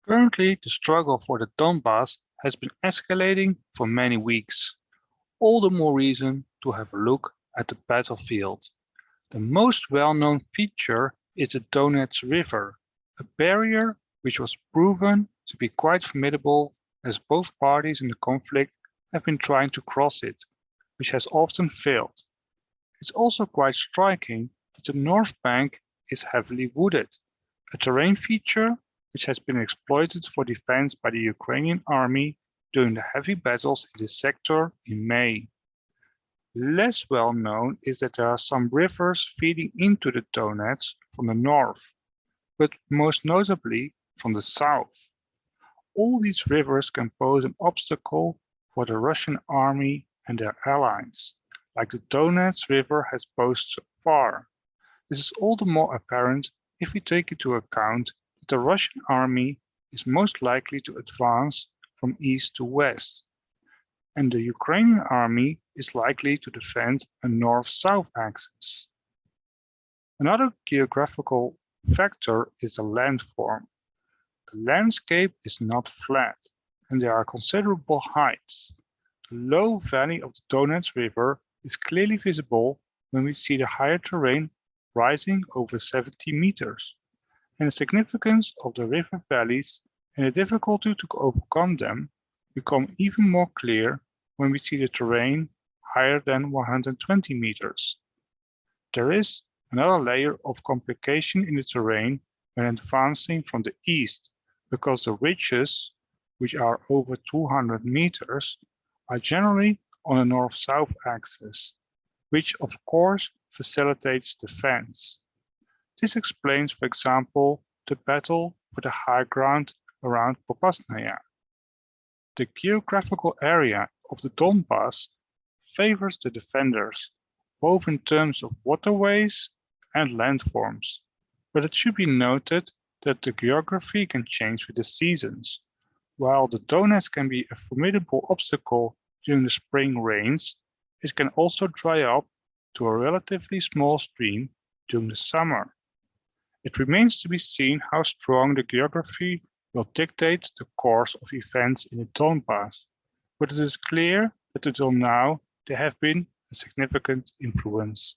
Currently, the struggle for the Donbass has been escalating for many weeks. All the more reason to have a look at the battlefield. The most well-known feature is the Donets River, a barrier which was proven to be quite formidable as both parties in the conflict have been trying to cross it, which has often failed. It's also quite striking that the north bank is heavily wooded, a terrain feature which has been exploited for defense by the Ukrainian army during the heavy battles in this sector in May. Less well known is that there are some rivers feeding into the Donets from the north, but most notably from the south. All these rivers can pose an obstacle for the Russian army and their allies, like the Donets River has posed so far. This is all the more apparent if we take into account that the Russian army is most likely to advance from east to west, and the Ukrainian army is likely to defend a north-south axis. Another geographical factor is the landform. The landscape is not flat, and there are considerable heights. The low valley of the Donets River is clearly visible when we see the higher terrain rising over 70 meters. And the significance of the river valleys and the difficulty to overcome them become even more clear when we see the terrain higher than 120 meters. There is another layer of complication in the terrain when advancing from the east, because the ridges, which are over 200 meters, are generally on a north-south axis, which of course facilitates defense. This explains, for example, the battle for the high ground around Popasnaya. The geographical area of the Donbas favors the defenders, both in terms of waterways and landforms, but it should be noted that the geography can change with the seasons. While the Donets can be a formidable obstacle during the spring rains, it can also dry up to a relatively small stream during the summer. It remains to be seen how strong the geography will dictate the course of events in the Donbass, but it is clear that until now there have been a significant influence.